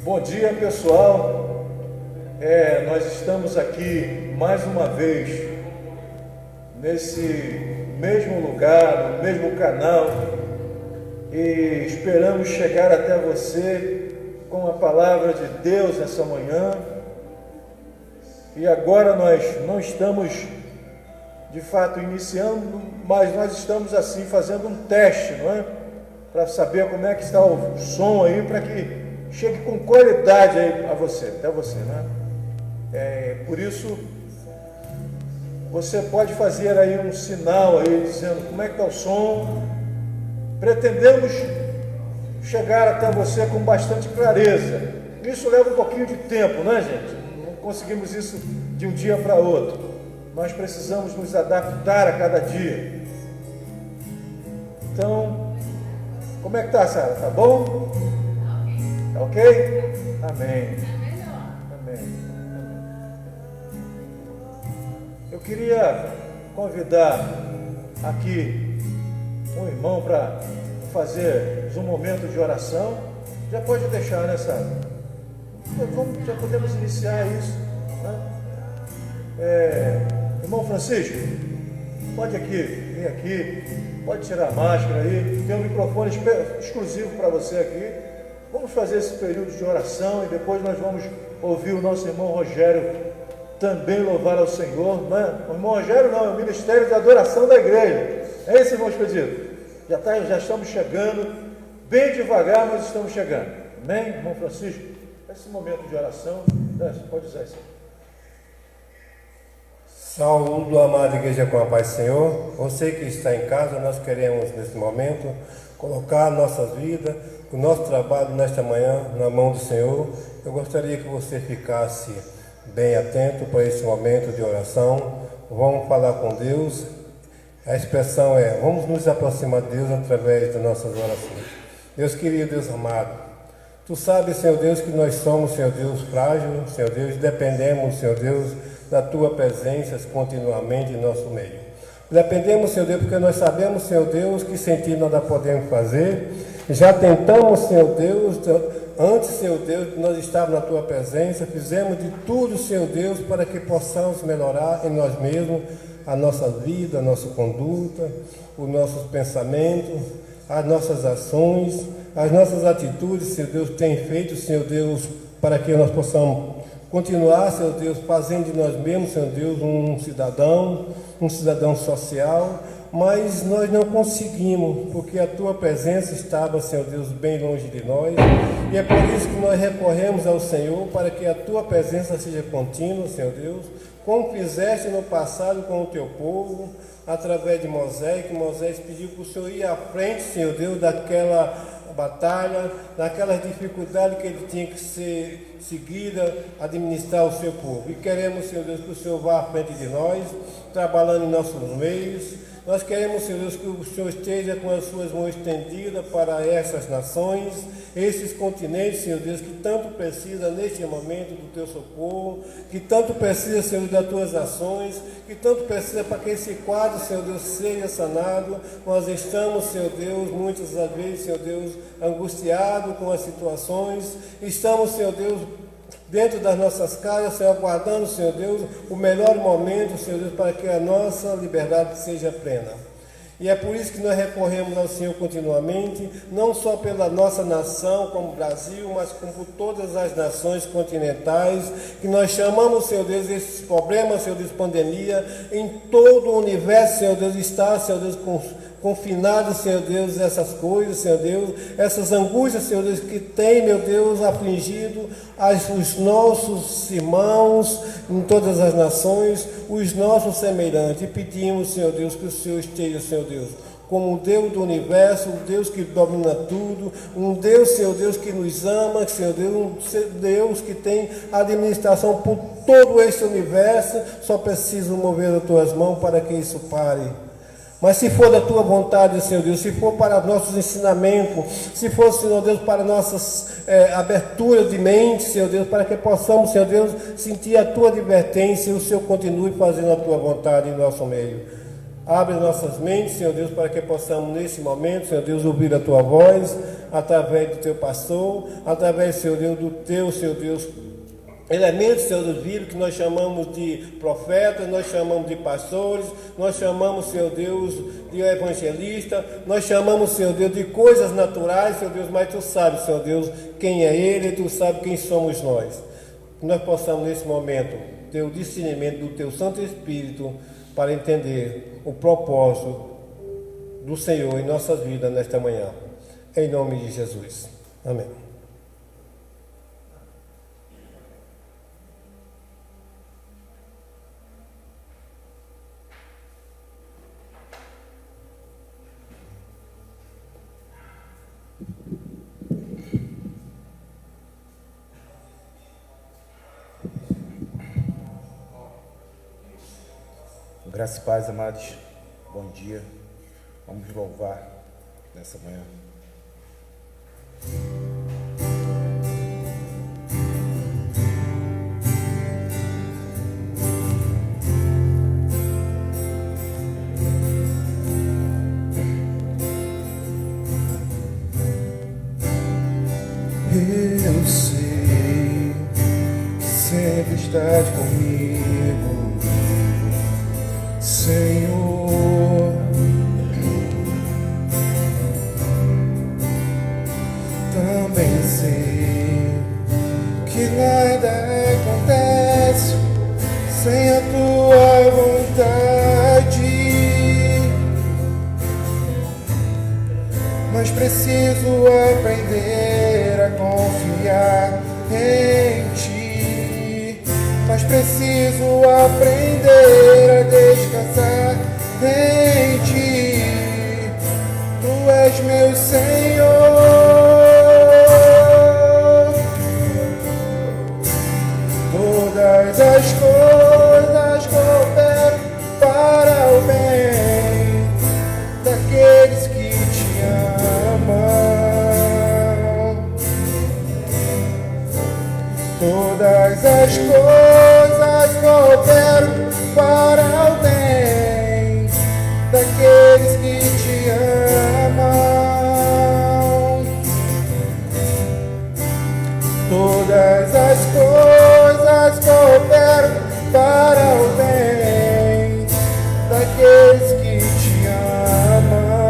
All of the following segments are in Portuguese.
Bom dia, pessoal. Nós estamos aqui mais uma vez nesse mesmo lugar, no mesmo canal, e esperamos chegar até você com a palavra de Deus nessa manhã. E agora nós não estamos de fato iniciando, mas nós estamos assim fazendo um teste, não é? Para saber como é que está o som aí, para que chegue com qualidade aí a você, até você, né? Por isso, você pode fazer aí um sinal aí, dizendo como é que está o som. Pretendemos chegar até você com bastante clareza. Isso leva um pouquinho de tempo, né, gente? Não conseguimos isso de um dia para outro. Nós precisamos nos adaptar a cada dia. Então, como é que está, Sara? Tá bom? Tá ok? Amém. Amém. Eu queria convidar aqui um irmão para fazer um momento de oração. Já pode deixar, né, Sara? Já podemos iniciar isso, né? Irmão Francisco, pode aqui, vem aqui, pode tirar a máscara aí, tem um microfone exclusivo para você aqui. Vamos fazer esse período de oração e depois nós vamos ouvir o nosso irmão Rogério também louvar ao Senhor, não é? O irmão Rogério não, é o Ministério de Adoração da Igreja. É isso, irmão Expedito? Já estamos chegando, bem devagar, mas estamos chegando. Amém, irmão Francisco? Esse momento de oração, você pode usar isso. Saúdo, amada igreja, com a paz do Senhor. Você que está em casa, nós queremos nesse momento colocar nossas vidas, o nosso trabalho nesta manhã na mão do Senhor. Eu gostaria que você ficasse bem atento para esse momento de oração. Vamos falar com Deus. A expressão é: vamos nos aproximar de Deus através das nossas orações. Deus querido, Deus amado, Tu sabes, Senhor Deus, que nós somos, Senhor Deus, frágil, Senhor Deus, dependemos, Senhor Deus, da Tua presença continuamente em nosso meio. Dependemos, Senhor Deus, porque nós sabemos, Senhor Deus, que sem Ti nada podemos fazer. Já tentamos, Senhor Deus, antes, Senhor Deus, nós estávamos na Tua presença, fizemos de tudo, Senhor Deus, para que possamos melhorar em nós mesmos a nossa vida, a nossa conduta, os nossos pensamentos, as nossas ações, as nossas atitudes, Senhor Deus, tem feito, Senhor Deus, para que nós possamos continuar, Senhor Deus, fazendo de nós mesmos, Senhor Deus, um cidadão social, mas nós não conseguimos, porque a Tua presença estava, Senhor Deus, bem longe de nós, e é por isso que nós recorremos ao Senhor, para que a Tua presença seja contínua, Senhor Deus, como fizeste no passado com o Teu povo, através de Moisés, que Moisés pediu para o Senhor ir à frente, Senhor Deus, daquela batalha, daquelas dificuldades que ele tinha que ser seguida, administrar o seu povo. E queremos, Senhor Deus, que o Senhor vá à frente de nós, trabalhando em nossos meios. Nós queremos, Senhor Deus, que o Senhor esteja com as suas mãos estendidas para essas nações, esses continentes, Senhor Deus, que tanto precisa neste momento do Teu socorro, que tanto precisa, Senhor, das Tuas ações, que tanto precisa para que esse quadro, Senhor Deus, seja sanado. Nós estamos, Senhor Deus, muitas das vezes, Senhor Deus, angustiados com as situações, estamos, Senhor Deus, dentro das nossas casas, Senhor, aguardando, Senhor Deus, o melhor momento, Senhor Deus, para que a nossa liberdade seja plena. E é por isso que nós recorremos ao Senhor continuamente, não só pela nossa nação, como Brasil, mas como por todas as nações continentais, que nós chamamos, Senhor Deus, esses problemas, Senhor Deus, pandemia, em todo o universo, Senhor Deus, está, Senhor Deus, confinado, Senhor Deus, essas coisas, Senhor Deus, essas angústias, Senhor Deus, que tem, meu Deus, afligido os nossos irmãos em todas as nações, os nossos semelhantes. E pedimos, Senhor Deus, que o Senhor esteja, Senhor Deus, como o Deus do universo, um Deus que domina tudo, um Deus, Senhor Deus, que nos ama, Senhor Deus, um Deus que tem administração por todo esse universo. Só preciso mover as Tuas mãos para que isso pare. Mas se for da Tua vontade, Senhor Deus, se for para nossos ensinamentos, se for, Senhor Deus, para nossas aberturas de mente, Senhor Deus, para que possamos, Senhor Deus, sentir a Tua advertência e o Senhor continue fazendo a Tua vontade em nosso meio. Abre nossas mentes, Senhor Deus, para que possamos nesse momento, Senhor Deus, ouvir a Tua voz, através do teu pastor, através, Senhor Deus, do teu, Senhor Deus, elementos, Senhor Deus, vivos, que nós chamamos de profetas, nós chamamos de pastores, nós chamamos, Senhor Deus, de evangelista, nós chamamos, Senhor Deus, de coisas naturais, Senhor Deus, mas Tu sabes, Senhor Deus, quem é Ele, Tu sabes quem somos nós. Que nós possamos, nesse momento, ter o discernimento do Teu Santo Espírito para entender o propósito do Senhor em nossas vidas nesta manhã. Em nome de Jesus. Amém. Graça e paz, amados. Bom dia. Vamos louvar nessa manhã. Eu sei que sempre estás comigo, Senhor. Também sei que nada acontece sem a tua vontade, mas preciso aprender a confiar em Ti. Mas preciso aprender a descansar em Ti. Tu és meu Senhor. Todas as coisas cooperam para o bem daqueles que Te amam. Todas as coisas cooperam para o bem daqueles que Te amam. Todas as coisas cooperam para o bem daqueles que Te amam.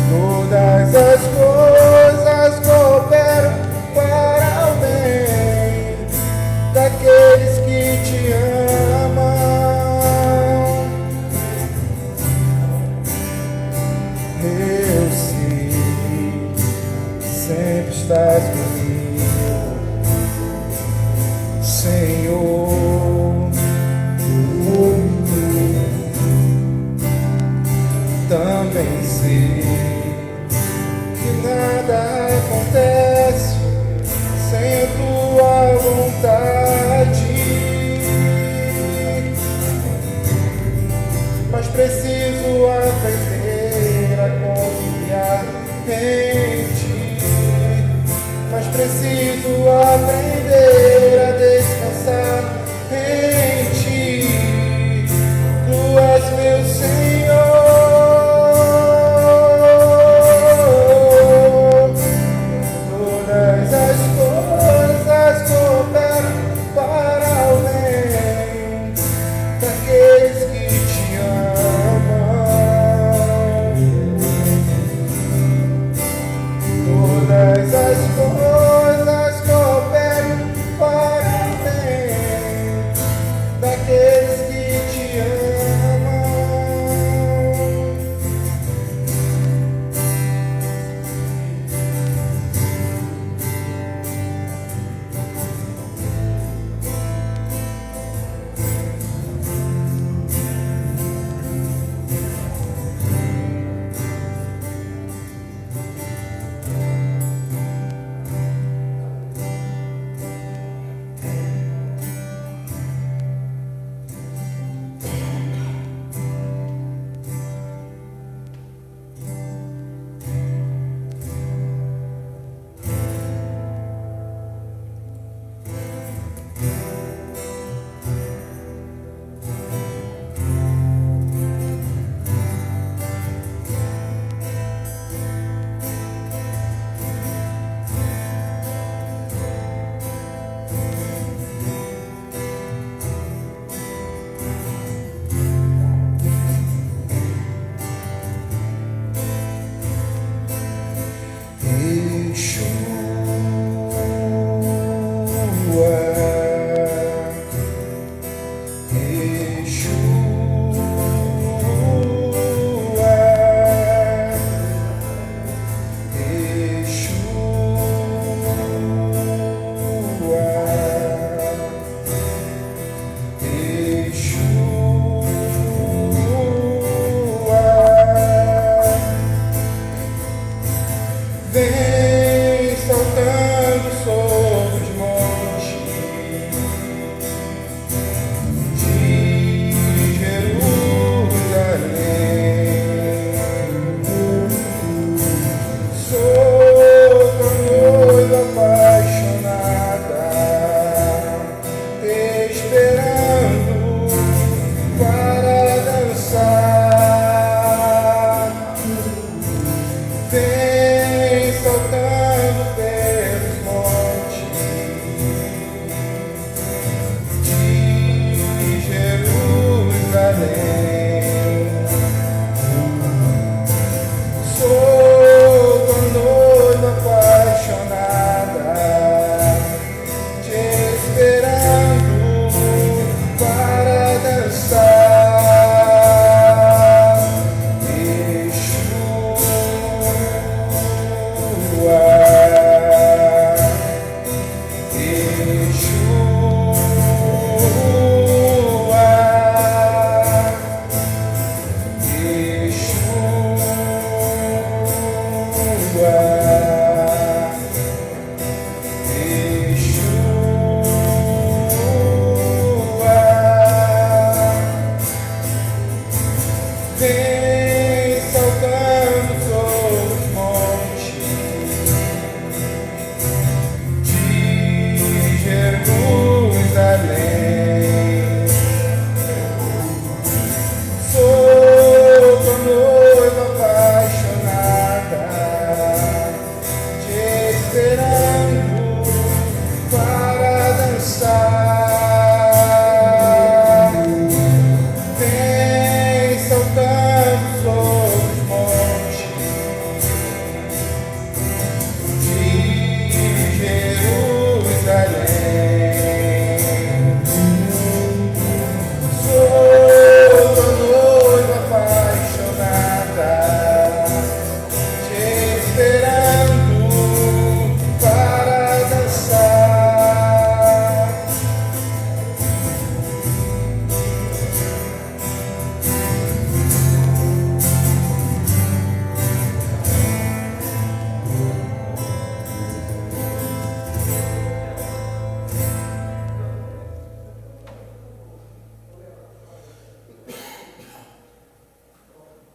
Todas as coisas cooperam para o bem daqueles que Te amam. Eu sei que sempre estás comigo, Senhor. Também sei que nada acontece sem a tua vontade, mas preciso aprender a confiar em Ti. Mas preciso aprender a descansar em Ti. Tu és meu Senhor.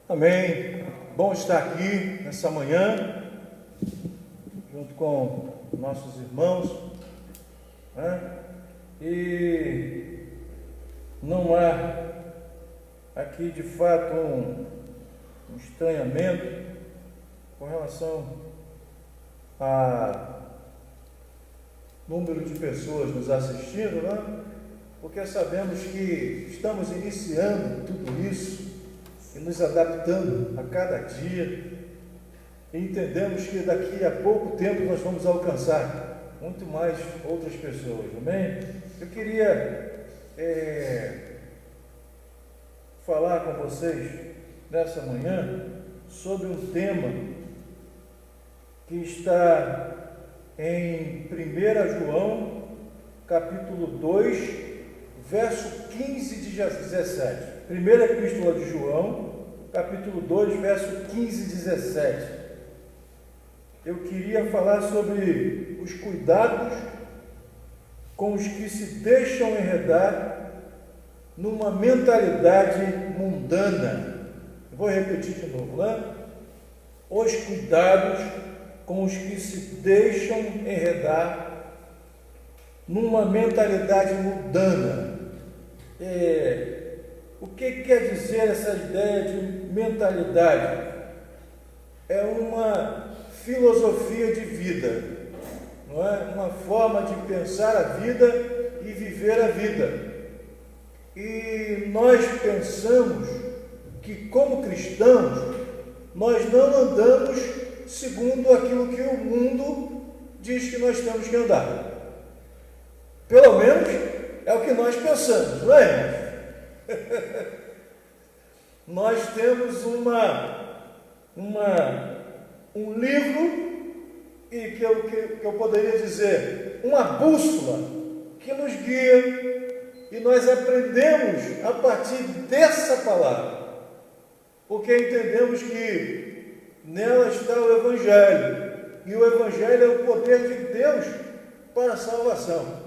Amém. Bom estar aqui nessa manhã, junto com nossos irmãos, né? E não há aqui de fato um estranhamento com relação a número de pessoas nos assistindo, né? Porque sabemos que estamos iniciando tudo isso e nos adaptando a cada dia, e entendemos que daqui a pouco tempo nós vamos alcançar muito mais outras pessoas, amém? Eu queria falar com vocês nessa manhã sobre um tema que está em 1 João, capítulo 2, verso 15 de 17. Primeira Epístola de João, capítulo 2, verso 15 e 17. Eu queria falar sobre os cuidados com os que se deixam enredar numa mentalidade mundana. Vou repetir de novo, né? Os cuidados com os que se deixam enredar numa mentalidade mundana. O que quer dizer essa ideia de mentalidade? É uma filosofia de vida, não é? Uma forma de pensar a vida e viver a vida. E nós pensamos que, como cristãos, nós não andamos segundo aquilo que o mundo diz que nós temos que andar. Pelo menos é o que nós pensamos, não é? Nós temos um livro e que eu poderia dizer, uma bússola que nos guia, e nós aprendemos a partir dessa palavra, porque entendemos que nela está o Evangelho, e o Evangelho é o poder de Deus para a salvação.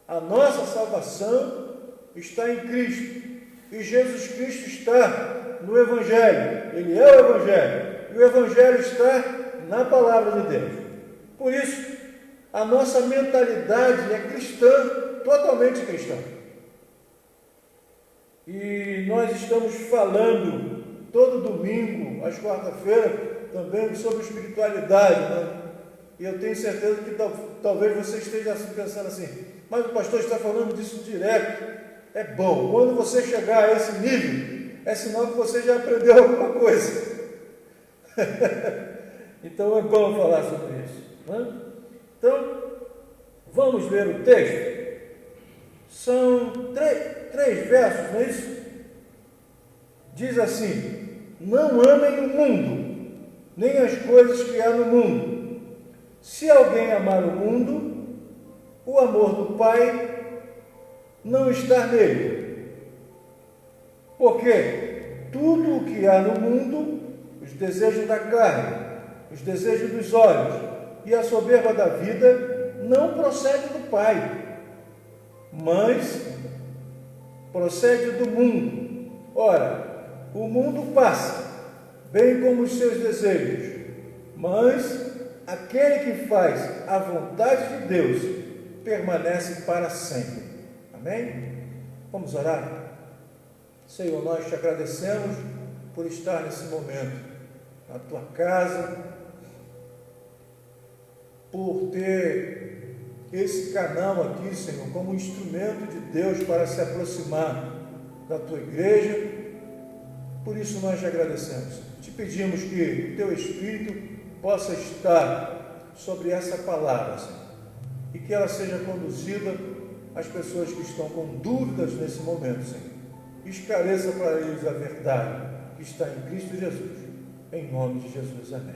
A nossa salvação está em Cristo, e Jesus Cristo está no Evangelho, Ele é o Evangelho, e o Evangelho está na palavra de Deus. Por isso, a nossa mentalidade é cristã, totalmente cristã. E nós estamos falando todo domingo, às quarta-feiras, também sobre espiritualidade, né? E eu tenho certeza que talvez você esteja pensando assim, mas o pastor está falando disso direto. É bom, quando você chegar a esse nível, é sinal que você já aprendeu alguma coisa. Então é bom falar sobre isso, né? Então, vamos ler o texto. São três versos, não é isso? Diz assim: não amem o mundo, nem as coisas que há no mundo. Se alguém amar o mundo, o amor do Pai não está nele. Porque tudo o que há no mundo, os desejos da carne, os desejos dos olhos e a soberba da vida, não procede do Pai, mas procede do mundo. Ora, o mundo passa, bem como os seus desejos, mas aquele que faz a vontade de Deus permanece para sempre. Amém? Vamos orar? Senhor, nós te agradecemos por estar nesse momento na tua casa, por ter esse canal aqui, Senhor, como instrumento de Deus para se aproximar da tua igreja. Por isso nós te agradecemos. Te pedimos que o teu Espírito possa estar sobre essa palavra, Senhor, e que ela seja conduzida às pessoas que estão com dúvidas nesse momento, Senhor. Esclareça para eles a verdade que está em Cristo Jesus. Em nome de Jesus, amém.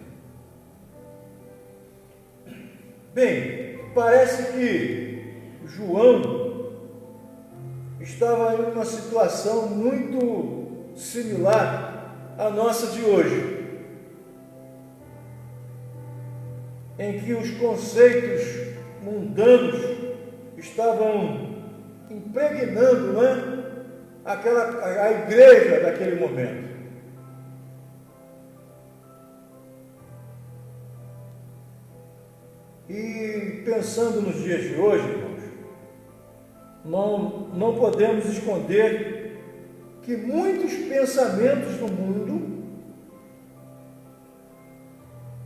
Bem, parece que João estava em uma situação muito similar à nossa de hoje, em que os conceitos mundanos estavam impregnando, não é? A igreja daquele momento. E pensando nos dias de hoje, irmãos, não podemos esconder que muitos pensamentos do mundo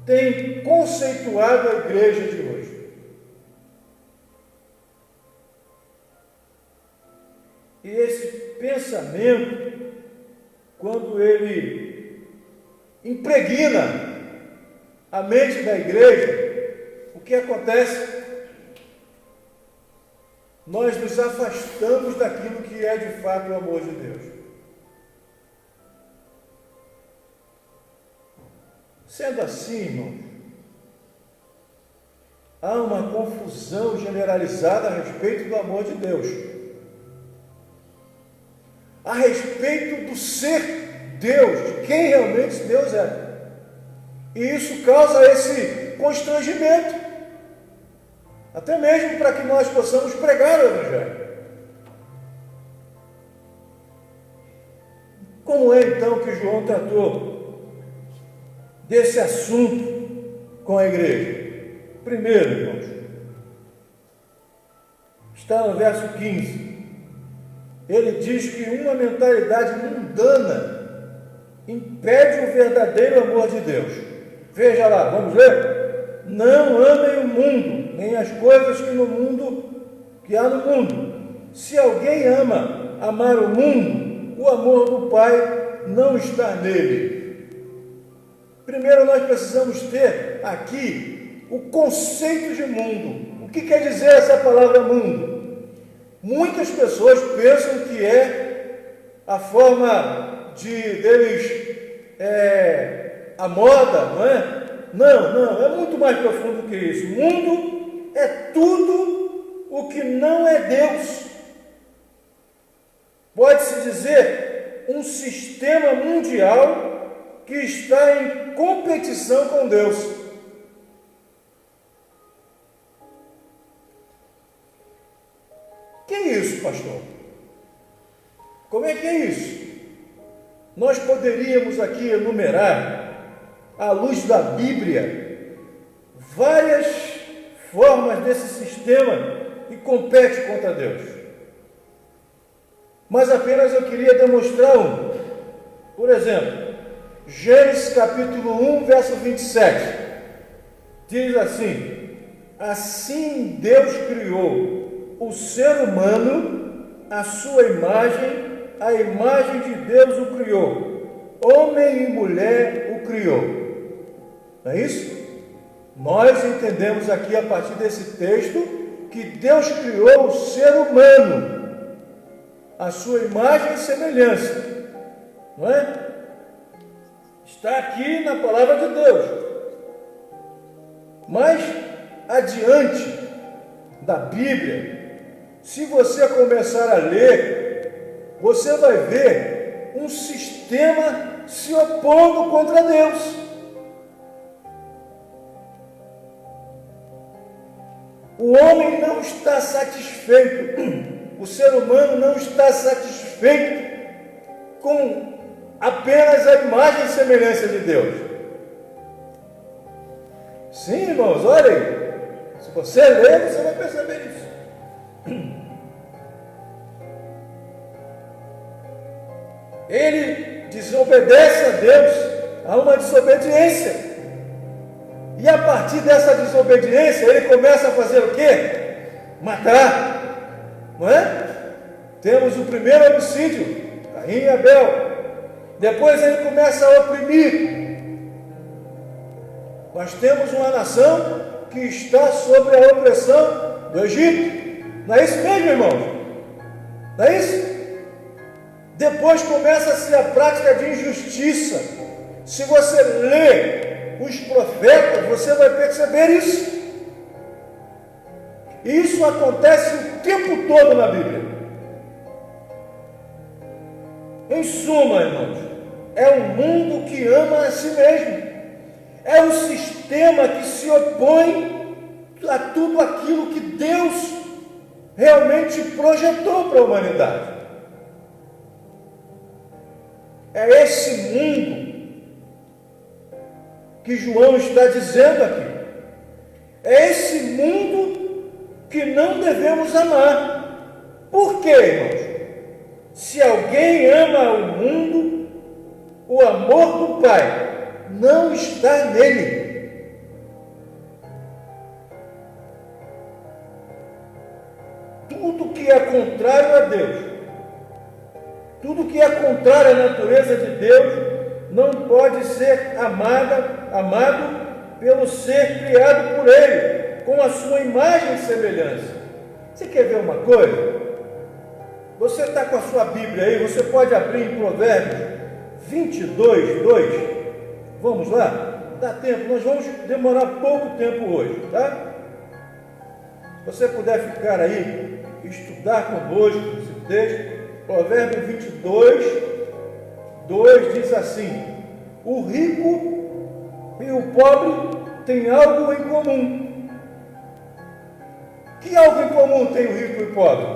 têm conceituado a igreja de hoje. E esse pensamento, quando ele impregna a mente da igreja, o que acontece? Nós nos afastamos daquilo que é de fato o amor de Deus. Sendo assim, irmão, há uma confusão generalizada a respeito do amor de Deus, a respeito do ser Deus, de quem realmente Deus é. E isso causa esse constrangimento, até mesmo para que nós possamos pregar o Evangelho. Como é então que João tratou desse assunto com a igreja? Primeiro, irmãos, está no verso 15. Ele diz que uma mentalidade mundana impede o verdadeiro amor de Deus. Veja lá, vamos ler? Não amem o mundo, nem as coisas que há no mundo. Se alguém amar o mundo, o amor do Pai não está nele. Primeiro nós precisamos ter aqui o conceito de mundo. O que quer dizer essa palavra mundo? Muitas pessoas pensam que é a forma deles, a moda, não é? Não, é muito mais profundo que isso. Mundo é tudo o que não é Deus. Pode-se dizer um sistema mundial que está em competição com Deus. Que é isso, pastor? Como é que é isso? Nós poderíamos aqui enumerar, à luz da Bíblia, várias formas desse sistema que compete contra Deus. Mas apenas eu queria demonstrar um. Por exemplo, Gênesis capítulo 1, verso 27. Diz assim: assim Deus criou o ser humano, à sua imagem, a imagem de Deus o criou. Homem e mulher o criou. Não é isso? Nós entendemos aqui a partir desse texto que Deus criou o ser humano, a sua imagem e semelhança, não é? Está aqui na palavra de Deus. Mas adiante da Bíblia, se você começar a ler, você vai ver um sistema se opondo contra Deus. O homem não está satisfeito, o ser humano não está satisfeito com apenas a imagem e semelhança de Deus. Sim, irmãos, olha aí. Se você ler, você vai perceber isso. Ele desobedece a Deus, há uma desobediência. E a partir dessa desobediência, ele começa a fazer o quê? Matar, não é? Temos o primeiro homicídio, Caim e Abel. Depois ele começa a oprimir. Nós temos uma nação que está sob a opressão do Egito. Não é isso mesmo, irmãos? Não é isso? Depois começa-se a prática de injustiça. Se você lê os profetas, você vai perceber isso. E isso acontece o tempo todo na Bíblia. Em suma, irmãos, é um mundo que ama a si mesmo. É um sistema que se opõe a tudo aquilo que Deus realmente projetou para a humanidade. É esse mundo que João está dizendo aqui. É esse mundo que não devemos amar. Por quê, irmãos? Se alguém ama o mundo, o amor do Pai não está nele. Tudo que é contrário a Deus, tudo que é contrário à natureza de Deus, não pode ser amado pelo ser criado por Ele, com a sua imagem e semelhança. Você quer ver uma coisa? Você está com a sua Bíblia aí, você pode abrir em Provérbios 22, 2. Vamos lá? Dá tempo, nós vamos demorar pouco tempo hoje, tá? Se você puder ficar aí, estudar conosco esse texto, Provérbios 22, 2 diz assim: o rico e o pobre têm algo em comum. Que algo em comum tem o rico e o pobre?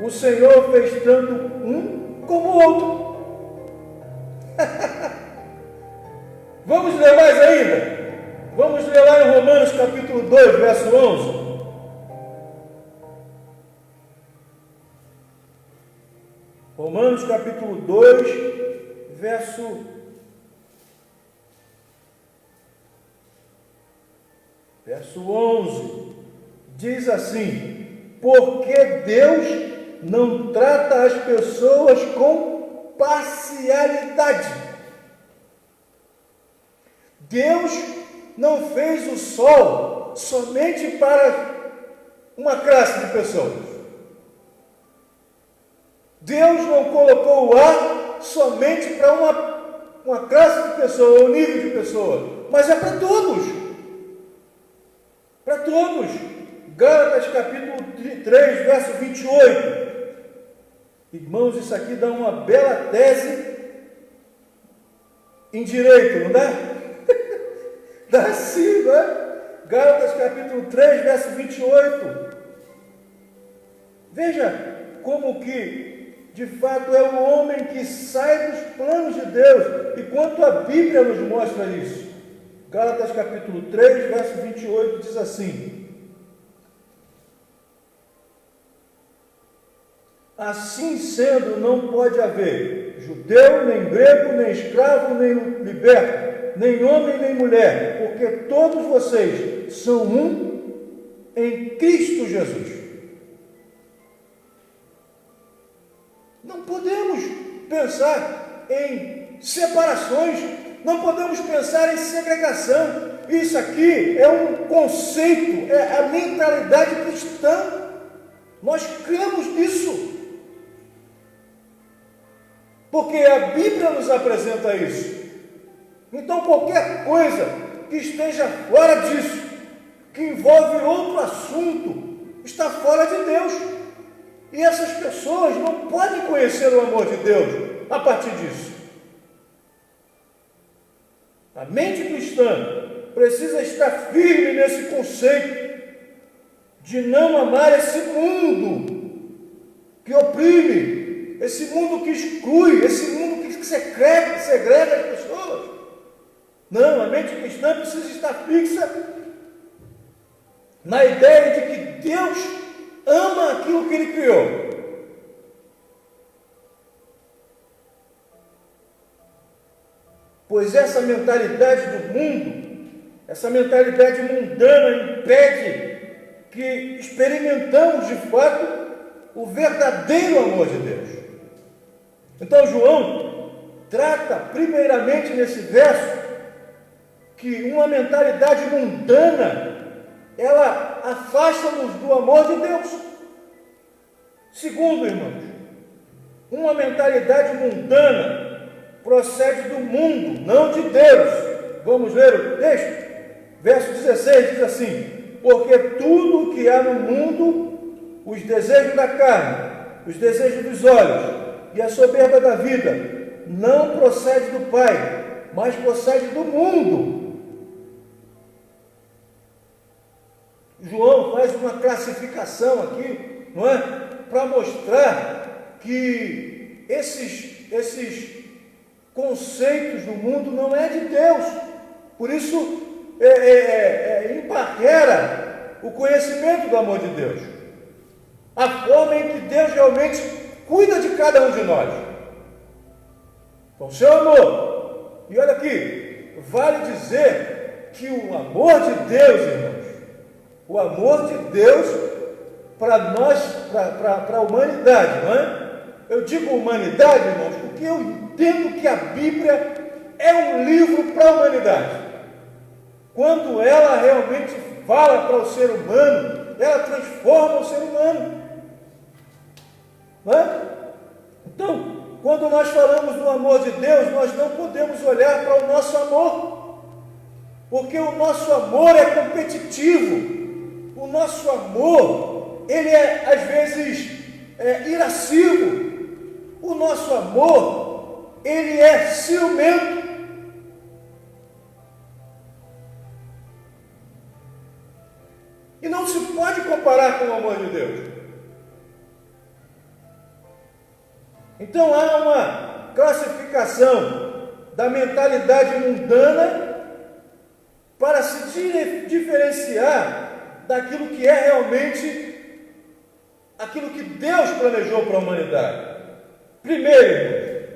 O Senhor fez tanto um como o outro. Vamos ler mais ainda? Vamos ler lá em Romanos capítulo 2, verso 11. Romanos capítulo 2, verso 11, diz assim: porque Deus não trata as pessoas com parcialidade. Deus não fez o sol somente para uma classe de pessoas. Deus não colocou o ar somente para uma classe de pessoas, um nível de pessoas, mas é para todos. Para todos. Gálatas capítulo 3, verso 28. Irmãos, isso aqui dá uma bela tese em direito, não dá? Dá sim, não é? Gálatas capítulo 3, verso 28. Veja como que, de fato, é o homem que sai dos planos de Deus. E quanto a Bíblia nos mostra isso. Gálatas capítulo 3, verso 28, diz assim: assim sendo, não pode haver judeu, nem grego, nem escravo, nem liberto, nem homem, nem mulher, porque todos vocês são um em Cristo Jesus. Não podemos pensar em separações, não podemos pensar em segregação. Isso aqui é um conceito, é a mentalidade cristã. Nós cremos nisso. Porque a Bíblia nos apresenta isso. Então, qualquer coisa que esteja fora disso, que envolve outro assunto, está fora de Deus. E essas pessoas não podem conhecer o amor de Deus a partir disso. A mente cristã precisa estar firme nesse conceito de não amar esse mundo que oprime, esse mundo que exclui, esse mundo que segrega as pessoas. Não, a mente cristã precisa estar fixa na ideia de que Deus ama aquilo que Ele criou. Pois essa mentalidade do mundo, essa mentalidade mundana impede que experimentamos de fato o verdadeiro amor de Deus. Então João trata primeiramente nesse verso que uma mentalidade mundana, ela afasta-nos do amor de Deus. Segundo, irmãos, uma mentalidade mundana procede do mundo, não de Deus. Vamos ler o texto? Verso 16 diz assim: porque tudo o que há no mundo, os desejos da carne, os desejos dos olhos e a soberba da vida, não procede do Pai, mas procede do mundo. João faz uma classificação aqui, não é? Para mostrar que esses conceitos do mundo não é de Deus. Por isso, embarrera o conhecimento do amor de Deus. A forma em que Deus realmente cuida de cada um de nós. Com seu amor. E olha aqui, vale dizer que o amor de Deus, irmãos, o amor de Deus para nós, para a humanidade, não é? Eu digo humanidade, irmãos, porque eu entendo que a Bíblia é um livro para a humanidade. Quando ela realmente fala para o ser humano, ela transforma o ser humano. Não é? Então, quando nós falamos do amor de Deus, nós não podemos olhar para o nosso amor, porque o nosso amor é competitivo. O nosso amor, ele é, às vezes, irascível. O nosso amor, ele é ciumento. E não se pode comparar com o amor de Deus. Então há uma classificação da mentalidade mundana para se diferenciar daquilo que é realmente aquilo que Deus planejou para a humanidade. Primeiro,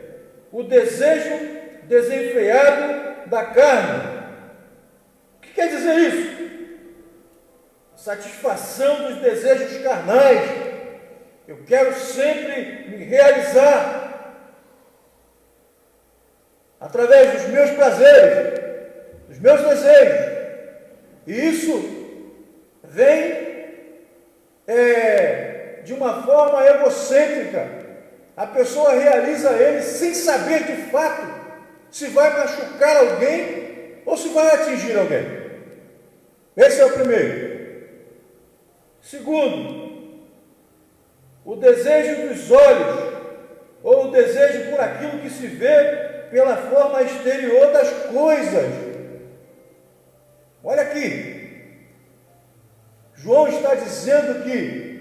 o desejo desenfreado da carne. O que quer dizer isso? Satisfação dos desejos carnais. Eu quero sempre me realizar através dos meus prazeres. dos meus desejos. E isso vem de uma forma egocêntrica. A pessoa realiza ele sem saber de fato se vai machucar alguém ou se vai atingir alguém. Esse é o primeiro. Segundo, o desejo dos olhos, ou o desejo por aquilo que se vê pela forma exterior das coisas. Olha aqui, João está dizendo que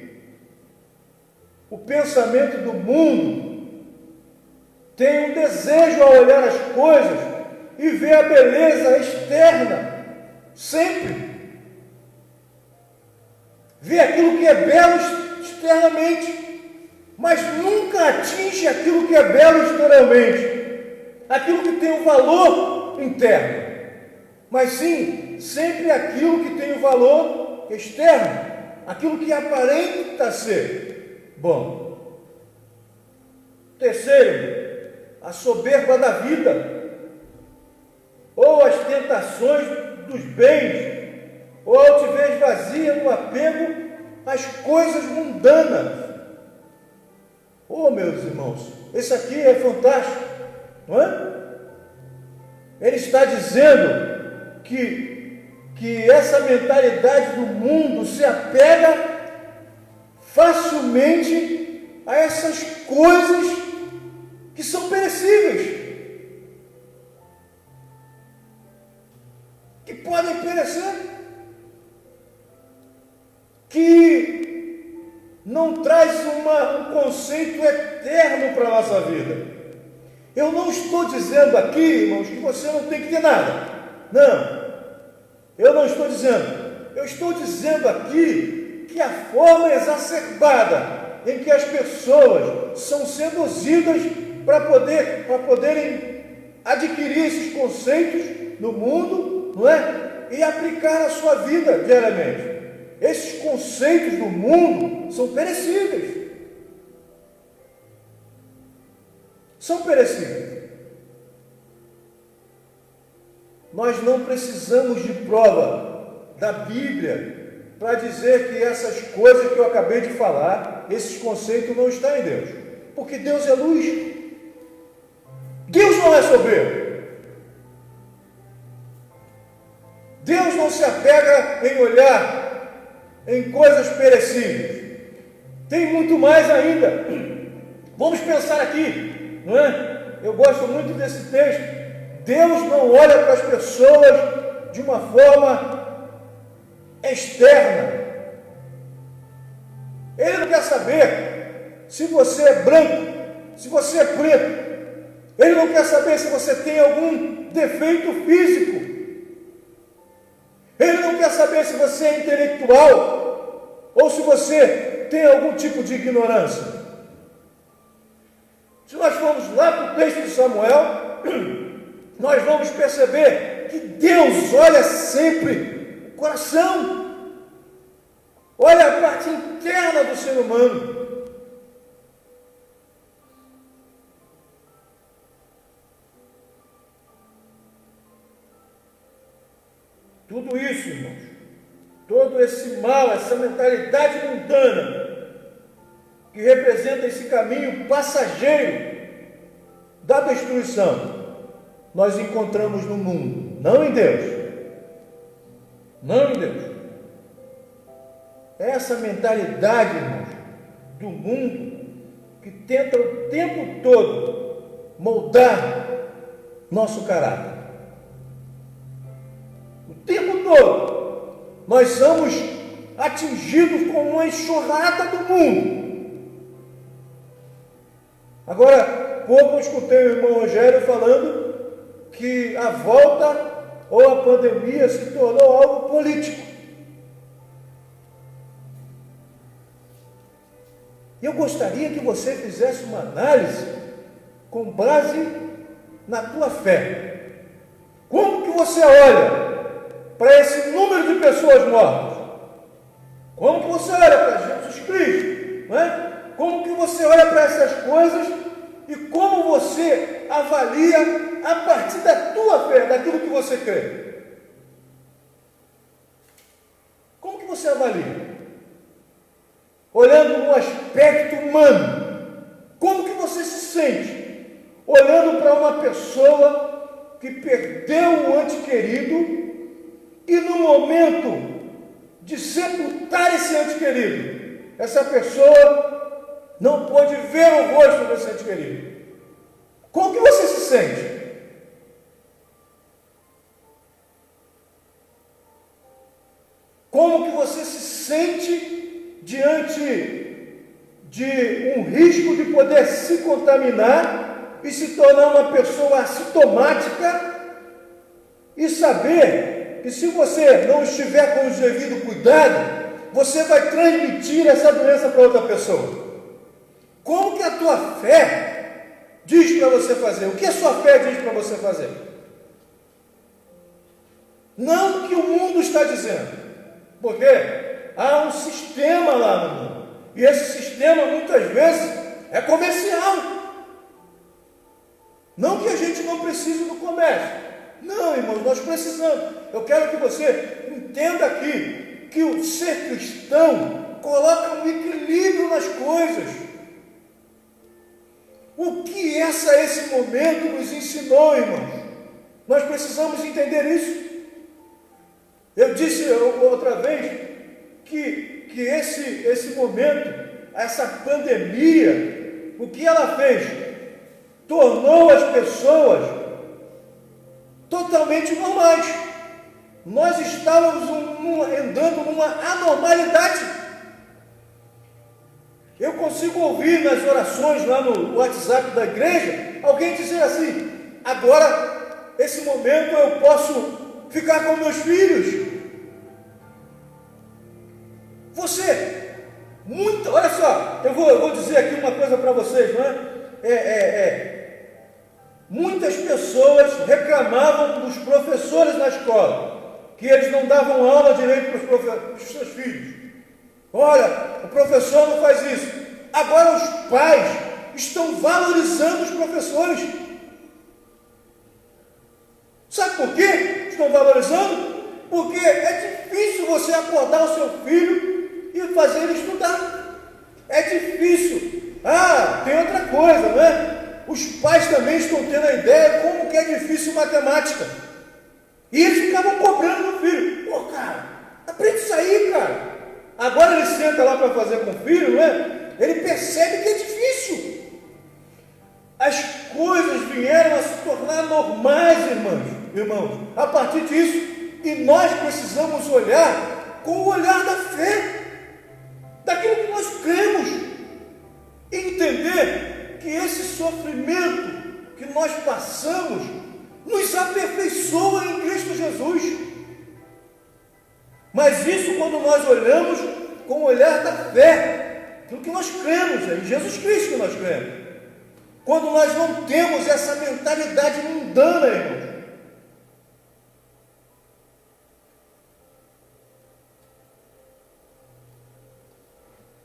o pensamento do mundo tem um desejo a olhar as coisas e ver a beleza externa, sempre. Vê aquilo que é belo externamente, mas nunca atinge aquilo que é belo exteriormente, aquilo que tem um valor interno, mas sim, sempre aquilo que tem um valor externo, aquilo que aparenta ser bom. Terceiro, a soberba da vida, ou as tentações dos bens, ou a altivez vazia do apego às coisas mundanas. Oh, meus irmãos, esse aqui é fantástico, não é? Ele está dizendo que essa mentalidade do mundo se apega facilmente a essas coisas que são perecíveis, que podem perecer, que não traz um conceito eterno para a nossa vida. Eu não estou dizendo aqui, irmãos, que você não tem que ter nada. Não, eu não estou dizendo. Eu estou dizendo aqui que a forma exacerbada em que as pessoas são seduzidas para poderem adquirir esses conceitos no mundo, não é? E aplicar na sua vida diariamente. Esses conceitos do mundo são perecíveis. São perecíveis. Nós não precisamos de prova da Bíblia para dizer que essas coisas que eu acabei de falar, esses conceitos não estão em Deus. Porque Deus é luz. Deus não é soberbo. Deus não se apega em olhar em coisas perecíveis. Tem muito mais ainda. Vamos pensar aqui, não é? Eu gosto muito desse texto. Deus não olha para as pessoas de uma forma externa. Ele não quer saber se você é branco, se você é preto. Ele não quer saber se você tem algum defeito físico. Ele não quer saber se você é intelectual ou se você tem algum tipo de ignorância. Se nós formos lá para o texto de Samuel, nós vamos perceber que Deus olha sempre o coração, olha a parte interna do ser humano. Tudo isso, irmãos, todo esse mal, essa mentalidade mundana, que representa esse caminho passageiro da destruição, nós encontramos no mundo, não em Deus. Não em Deus. Essa mentalidade, irmãos, do mundo, que tenta o tempo todo moldar nosso caráter. O tempo todo nós somos atingidos com uma enxurrada do mundo. Agora, pouco eu escutei o irmão Rogério falando que a volta ou a pandemia se tornou algo político. Eu gostaria que você fizesse uma análise com base na tua fé. Como que você olha para esse número de pessoas mortas? Como que você olha para Jesus Cristo? Não é? Como que você olha para essas coisas e como você avalia a partir da tua fé, daquilo que você crê. Como que você avalia? Olhando no aspecto humano, como que você se sente? Olhando para uma pessoa que perdeu um ente querido e no momento de sepultar esse ente querido, essa pessoa não pôde ver o rosto desse ente querido. Como que você se sente? Como que você se sente diante de um risco de poder se contaminar e se tornar uma pessoa assintomática e saber que se você não estiver com o devido cuidado, você vai transmitir essa doença para outra pessoa? Como que a tua fé diz para você fazer? O que a sua fé diz para você fazer? Não o que o mundo está dizendo. Porque há um sistema lá no mundo. E esse sistema, muitas vezes, é comercial. Não que a gente não precise do comércio. Não, irmãos, nós precisamos. Eu quero que você entenda aqui que o ser cristão coloca um equilíbrio nas coisas. O que esse momento nos ensinou, irmãos? Nós precisamos entender isso. Eu disse outra vez que esse momento, essa pandemia, o que ela fez? Tornou as pessoas totalmente normais. Nós estávamos andando numa anormalidade. Eu consigo ouvir nas orações lá no WhatsApp da igreja, alguém dizer assim: agora, esse momento eu posso ficar com meus filhos. Olha só, eu vou dizer aqui uma coisa para vocês, não é? Muitas pessoas reclamavam dos professores na escola, que eles não davam aula direito para os seus filhos. Olha, o professor não faz isso. Agora os pais estão valorizando os professores. Sabe por quê? Estão valorizando? Porque é difícil você acordar o seu filho e fazer ele estudar. É difícil. Tem outra coisa, não é? Os pais também estão tendo a ideia como que é difícil matemática. E eles ficavam cobrando no filho. Pô, cara, aprende isso aí, cara. Agora ele senta lá para fazer com o filho, não é? Ele percebe que é difícil. As coisas vieram a se tornar normais, irmãos, a partir disso. E nós precisamos olhar com o olhar da fé, daquilo que nós cremos, e entender que esse sofrimento que nós passamos nos aperfeiçoa em Cristo Jesus. Mas isso quando nós olhamos com o olhar da fé, do que nós cremos, é em Jesus Cristo que nós cremos. Quando nós não temos essa mentalidade mundana, irmãos.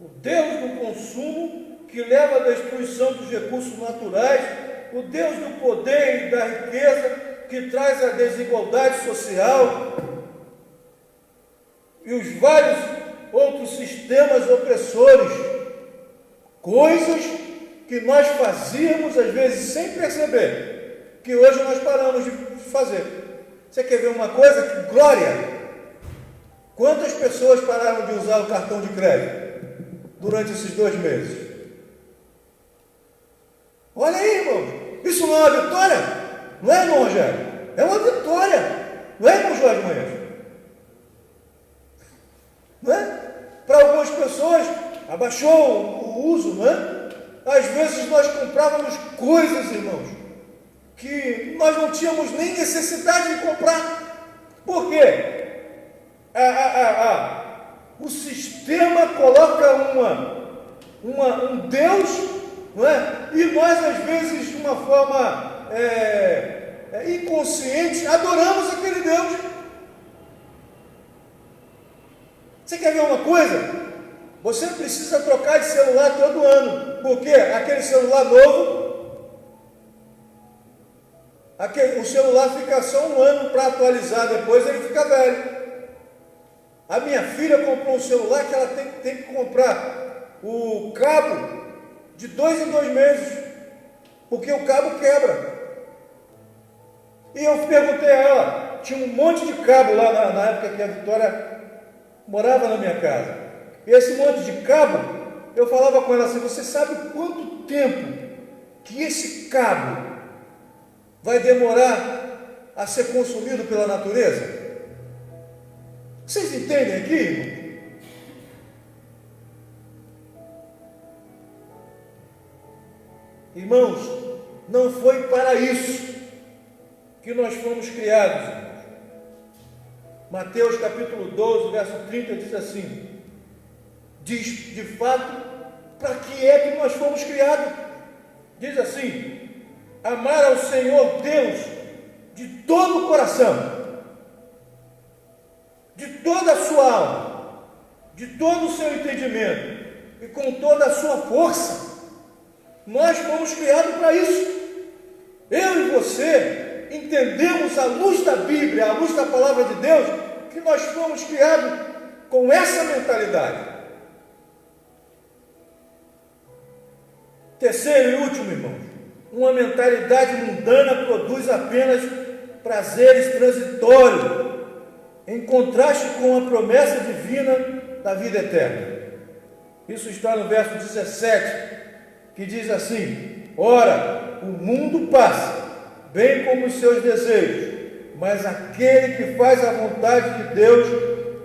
O Deus do consumo, que leva à destruição dos recursos naturais, o Deus do poder e da riqueza, que traz a desigualdade social, e os vários outros sistemas opressores, coisas que nós fazíamos às vezes sem perceber, que hoje nós paramos de fazer. Você quer ver uma coisa? Que glória! Quantas pessoas pararam de usar o cartão de crédito durante esses 2 meses? Olha aí, irmão, isso não é uma vitória? Não é, irmão Rogério? É uma vitória, não é, irmão Jorge Manhães? Não é? Para algumas pessoas abaixou o uso, não é? Às vezes nós comprávamos coisas, irmãos, que nós não tínhamos nem necessidade de comprar. Por quê? O sistema coloca um Deus, não é? E nós às vezes de uma forma inconsciente adoramos aquele Deus. Você quer ver uma coisa? Você precisa trocar de celular todo ano, porque aquele celular novo o celular fica só um ano para atualizar, depois ele fica velho. A minha filha comprou um celular que ela tem que comprar o cabo de 2 em 2 meses, porque o cabo quebra. E eu perguntei a ela, tinha um monte de cabo lá na época que a Vitória morava na minha casa. E esse monte de cabo, eu falava com ela assim, você sabe quanto tempo que esse cabo vai demorar a ser consumido pela natureza? Vocês entendem aqui, irmão? Irmãos, não foi para isso que nós fomos criados, irmãos. Mateus capítulo 12, verso 30 diz assim, diz de fato para que é que nós fomos criados. Diz assim, amar ao Senhor Deus de todo o coração, de toda a sua alma, de todo o seu entendimento e com toda a sua força. Nós fomos criados para isso. Eu e você entendemos à luz da Bíblia, à luz da palavra de Deus, que nós fomos criados com essa mentalidade. Terceiro e último, irmãos, uma mentalidade mundana produz apenas prazeres transitórios, em contraste com a promessa divina da vida eterna. Isso está no verso 17, que diz assim, ora, o mundo passa, bem como os seus desejos, mas aquele que faz a vontade de Deus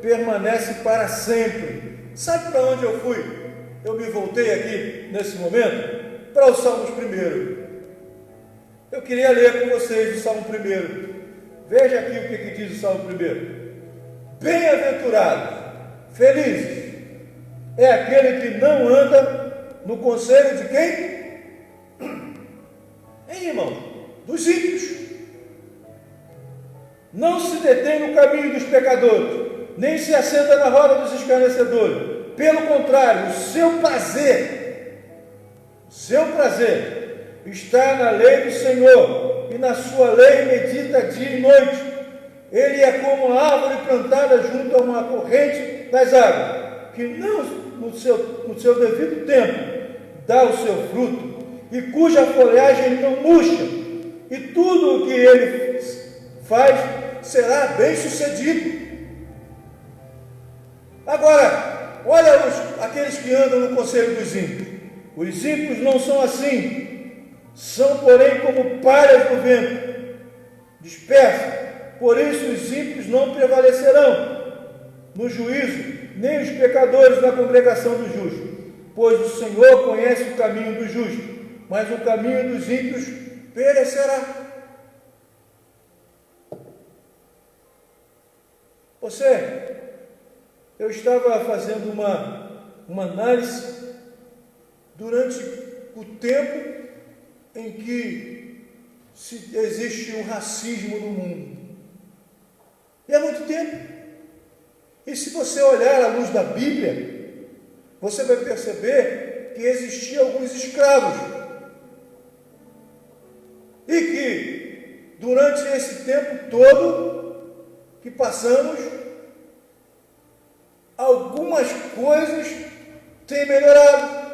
permanece para sempre. Sabe para onde eu fui? Eu me voltei aqui, nesse momento, para o Salmos 1. Eu queria ler com vocês o Salmo 1. Veja aqui o que diz o Salmo 1. Bem-aventurados, felizes, é aquele que não anda no conselho de quem? Hein, irmão? Dos ímpios. Não se detém no caminho dos pecadores, nem se assenta na roda dos escarnecedores. Pelo contrário, o seu prazer está na lei do Senhor, e na sua lei medita dia e noite. Ele é como a árvore plantada junto a uma corrente das águas, que não no seu devido tempo dá o seu fruto, e cuja folhagem não murcha, e tudo o que ele faz será bem sucedido. Agora, olha aqueles que andam no conselho dos ímpios. Os ímpios não são assim, são porém como palhas do vento, dispersam. Por isso os ímpios não prevalecerão no juízo, nem os pecadores na congregação dos justos, pois o Senhor conhece o caminho do justo, mas o caminho dos ímpios perecerá. Eu estava fazendo uma análise durante o tempo em que existe um racismo no mundo. E há muito tempo. E se você olhar à luz da Bíblia, você vai perceber que existiam alguns escravos. E que, durante esse tempo todo que passamos, algumas coisas têm melhorado.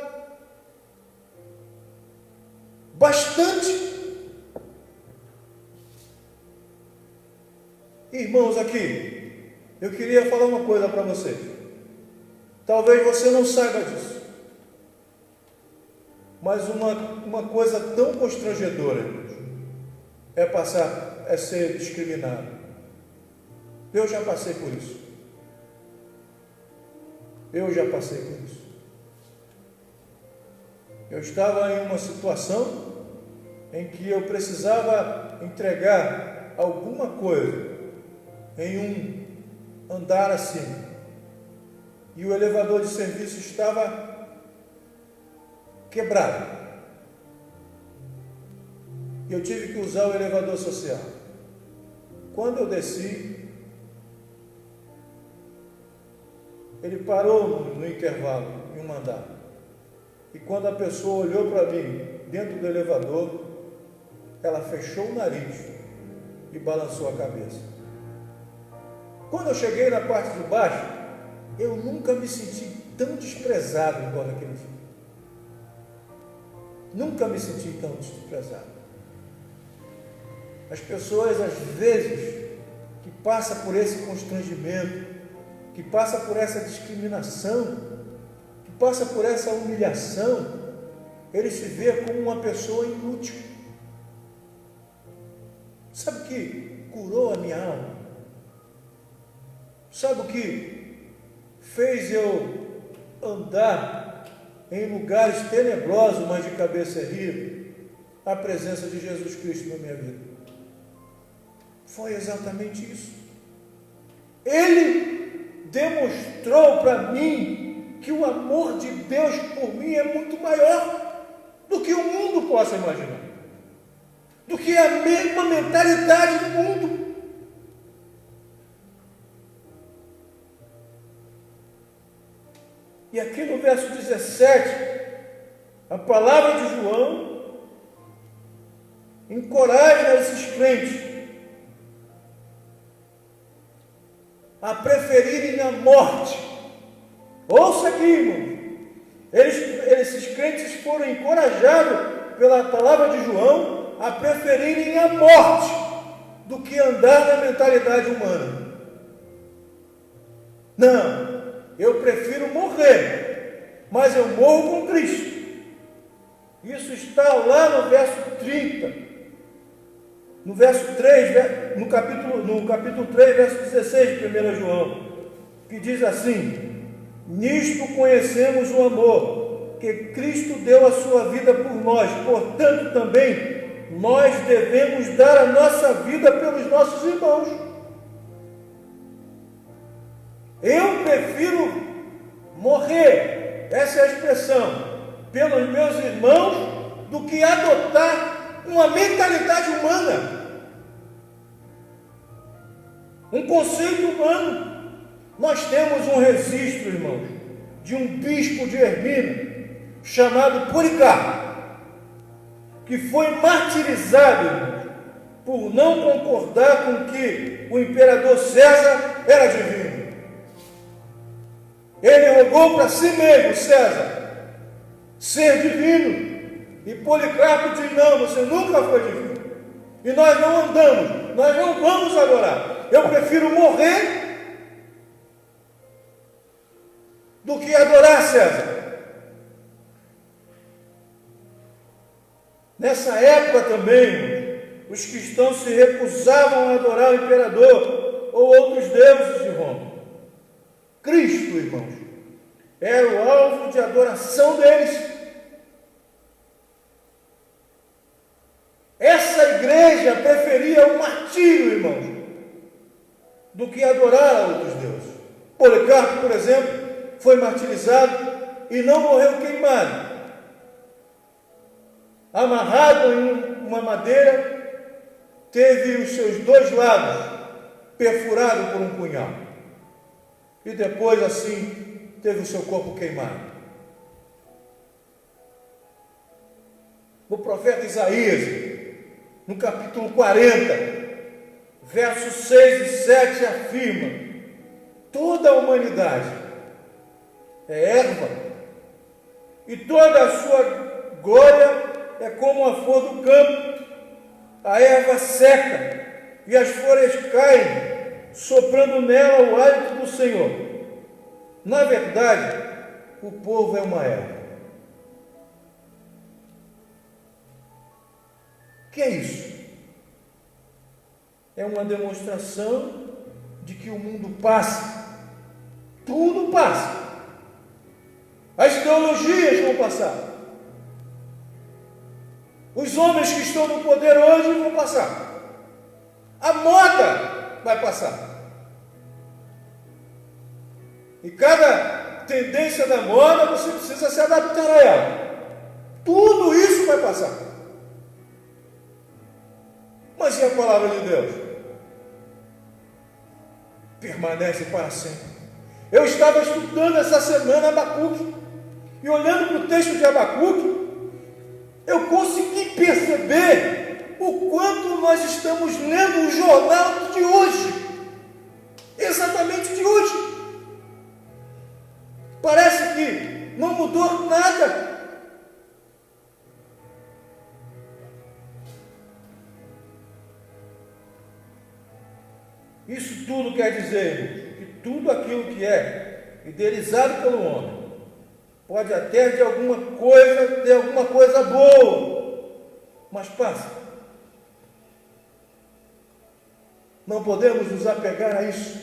Bastante. Irmãos, aqui, eu queria falar uma coisa para vocês. Talvez você não saiba disso, mas uma coisa tão constrangedora, irmãos, é ser discriminado. Eu já passei por isso. Eu estava em uma situação em que eu precisava entregar alguma coisa em um andar acima, e o elevador de serviço estava quebrado, e eu tive que usar o elevador social. Quando eu desci, ele parou no intervalo, em um andar, e quando a pessoa olhou para mim dentro do elevador, ela fechou o nariz e balançou a cabeça. Quando eu cheguei na parte de baixo, eu nunca me senti tão desprezado igual naquele dia. Nunca me senti tão desprezado. As pessoas, às vezes, que passam por esse constrangimento, que passam por essa discriminação, que passam por essa humilhação, ele se vê como uma pessoa inútil. Sabe o que curou a minha alma? Sabe o que fez eu andar em lugares tenebrosos, mas de cabeça erguida? A presença de Jesus Cristo na minha vida. Foi exatamente isso. Ele demonstrou para mim que o amor de Deus por mim é muito maior do que o mundo possa imaginar, do que a mesma mentalidade do mundo. E aqui no verso 17, a palavra de João encoraja esses crentes a preferirem a morte. Ouça aqui, irmão. Esses crentes foram encorajados pela palavra de João a preferirem a morte do que andar na mentalidade humana. Não, eu prefiro morrer, mas eu morro com Cristo. Isso está lá no verso 30. No verso 3, no capítulo 3, verso 16 de 1 João, que diz assim: nisto conhecemos o amor, que Cristo deu a sua vida por nós, portanto também nós devemos dar a nossa vida pelos nossos irmãos. Eu prefiro morrer, essa é a expressão, pelos meus irmãos, do que adotar uma mentalidade humana, um conceito humano. Nós temos um registro, irmãos, de um bispo de Hermina, chamado Policarpo, que foi martirizado, irmãos, por não concordar com que o imperador César era divino. Ele rogou para si mesmo, César, ser divino. E Policarpo diz: não, você nunca foi divino. E nós não andamos, nós não vamos adorar. Eu prefiro morrer do que adorar César. Nessa época também, os cristãos se recusavam a adorar o imperador ou outros deuses de Roma. Cristo, irmãos, era o alvo de adoração deles. Essa igreja preferia o martírio, irmãos, do que adorar a outros deuses. Policarpo, por exemplo, foi martirizado e não morreu queimado. Amarrado em uma madeira, teve os seus dois lados perfurados por um punhal. E depois, assim, teve o seu corpo queimado. O profeta Isaías, no capítulo 40, versos 6 e 7, afirma: toda a humanidade é erva, e toda a sua glória é como a flor do campo. A erva seca e as folhas caem, soprando nela o hálito do Senhor. Na verdade, o povo é uma erva. O que é isso? É uma demonstração de que o mundo passa. Tudo passa. As ideologias vão passar. Os homens que estão no poder hoje vão passar. A moda vai passar. E cada tendência da moda você precisa se adaptar a ela. Tudo isso vai passar. Mas e a palavra de Deus? Permanece para sempre. Eu estava estudando essa semana Abacuque, e olhando para o texto de Abacuque, eu consegui perceber o o quanto nós estamos lendo o jornal de hoje, exatamente de hoje. Parece que não mudou nada. Isso tudo quer dizer que tudo aquilo que é idealizado pelo homem pode até ter alguma coisa boa, mas passa. Não podemos nos apegar a isso.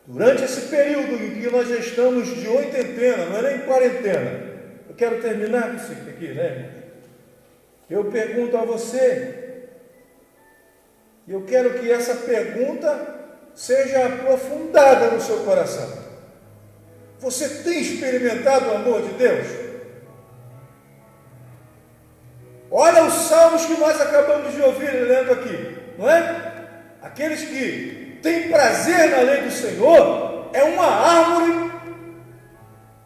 Durante esse período em que nós estamos de oitentena, não é nem quarentena, eu quero terminar com isso aqui, né? Eu pergunto a você, e eu quero que essa pergunta seja aprofundada no seu coração. Você tem experimentado o amor de Deus? Olha os salmos que nós acabamos de ouvir lendo aqui, não é? Aqueles que têm prazer na lei do Senhor é uma árvore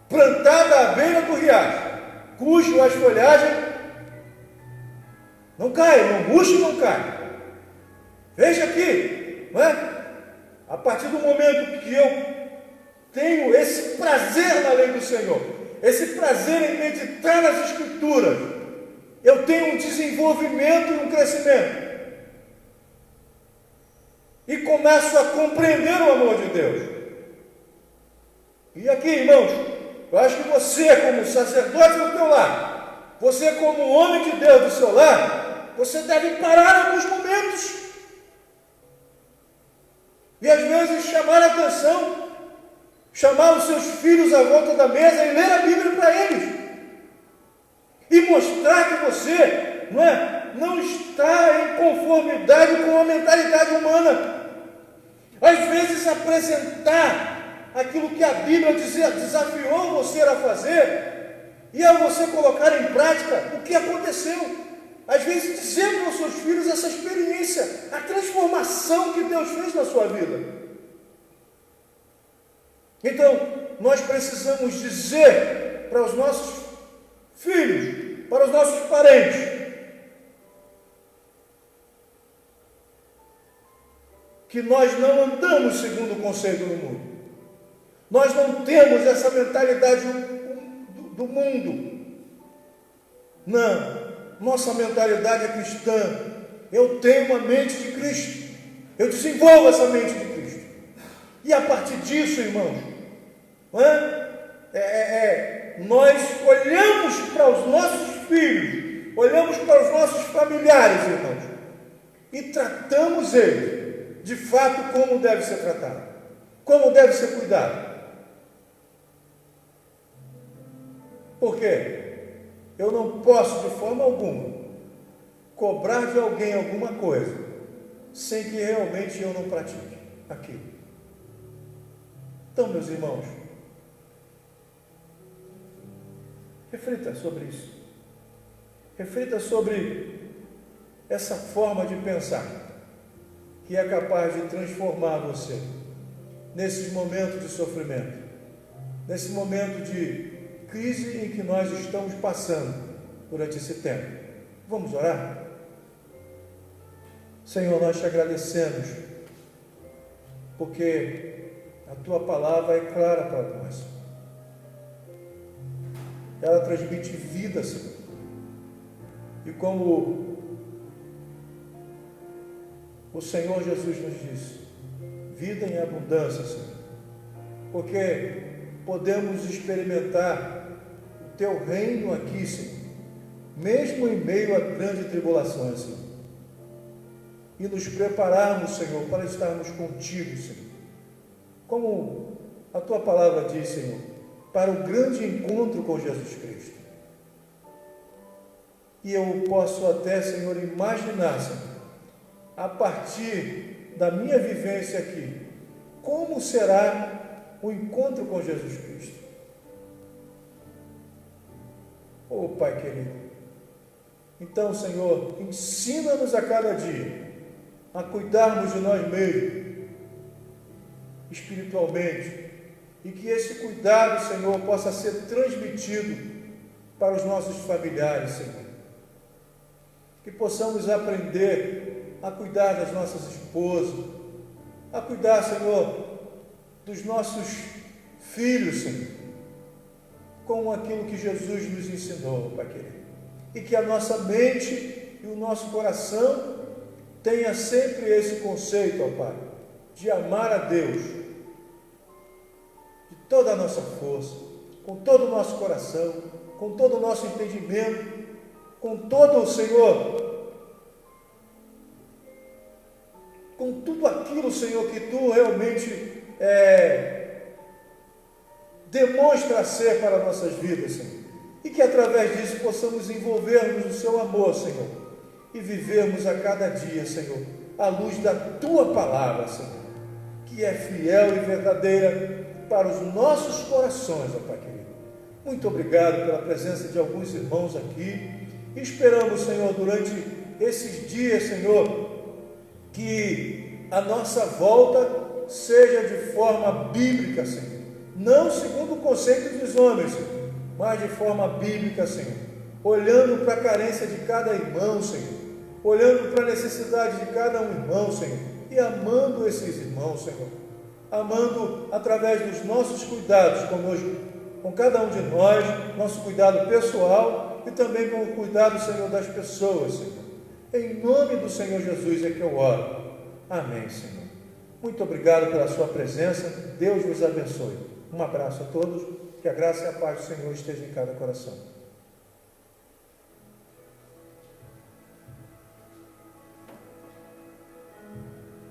plantada à beira do riacho, cujo as folhagens não cai, não murcha e não cai. Veja aqui, não é? A partir do momento que eu tenho esse prazer na lei do Senhor, esse prazer em meditar nas Escrituras, eu tenho um desenvolvimento e um crescimento. E começo a compreender o amor de Deus. E aqui, irmãos, eu acho que você, como sacerdote do teu lar, você como homem de Deus do seu lar, você deve parar em alguns momentos e às vezes chamar a atenção, chamar os seus filhos à volta da mesa e ler a Bíblia para eles e mostrar que você não está em conformidade com a mentalidade humana. Às vezes apresentar aquilo que a Bíblia desafiou você a fazer e a você colocar em prática o que aconteceu. Às vezes dizer para os seus filhos essa experiência, a transformação que Deus fez na sua vida. Então, nós precisamos dizer para os nossos filhos, para os nossos parentes, que nós não andamos segundo o conceito do mundo. Nós não temos essa mentalidade do mundo. Não. Nossa mentalidade é cristã. Eu tenho uma mente de Cristo. Eu desenvolvo essa mente de Cristo. E a partir disso, irmãos, nós olhamos para os nossos filhos, olhamos para os nossos familiares, irmãos, e tratamos eles de fato como deve ser tratado, como deve ser cuidado. Por quê? Eu não posso de forma alguma cobrar de alguém alguma coisa sem que realmente eu não pratique aquilo. Então, meus irmãos, reflita sobre isso. Reflita sobre essa forma de pensar que é capaz de transformar você nesses momentos de sofrimento, nesse momento de crise em que nós estamos passando durante esse tempo. Vamos orar? Senhor, nós te agradecemos porque a tua palavra é clara para nós. Ela transmite vida, Senhor. E como o Senhor Jesus nos disse, vida em abundância, Senhor. Porque podemos experimentar o teu reino aqui, Senhor, mesmo em meio a grandes tribulações, Senhor. E nos prepararmos, Senhor, para estarmos contigo, Senhor. Como a tua palavra diz, Senhor, para o grande encontro com Jesus Cristo. E eu posso até, Senhor, imaginar, Senhor, a partir da minha vivência aqui, como será o encontro com Jesus Cristo. Oh, Pai querido, então, Senhor, ensina-nos a cada dia a cuidarmos de nós mesmos, espiritualmente, e que esse cuidado, Senhor, possa ser transmitido para os nossos familiares, Senhor. Que possamos aprender a cuidar das nossas esposas, a cuidar, Senhor, dos nossos filhos, Senhor, com aquilo que Jesus nos ensinou, Pai querido. E que a nossa mente e o nosso coração tenha sempre esse conceito, ó Pai, de amar a Deus de toda a nossa força, com todo o nosso coração, com todo o nosso entendimento, com todo o Senhor, com tudo aquilo, Senhor, que Tu realmente demonstra ser para nossas vidas, Senhor. E que através disso possamos envolver-nos no Seu amor, Senhor, e vivermos a cada dia, Senhor, à luz da Tua palavra, Senhor, que é fiel e verdadeira para os nossos corações, ó Pai querido. Muito obrigado pela presença de alguns irmãos aqui. E esperamos, Senhor, durante esses dias, Senhor, que a nossa volta seja de forma bíblica, Senhor. Não segundo o conceito dos homens, Senhor, mas de forma bíblica, Senhor. Olhando para a carência de cada irmão, Senhor. Olhando para a necessidade de cada um irmão, Senhor. E amando esses irmãos, Senhor. Amando através dos nossos cuidados conosco, com cada um de nós, nosso cuidado pessoal e também com o cuidado, Senhor, das pessoas, Senhor. Em nome do Senhor Jesus é que eu oro. Amém, Senhor. Muito obrigado pela sua presença. Deus vos abençoe. Um abraço a todos. Que a graça e a paz do Senhor estejam em cada coração.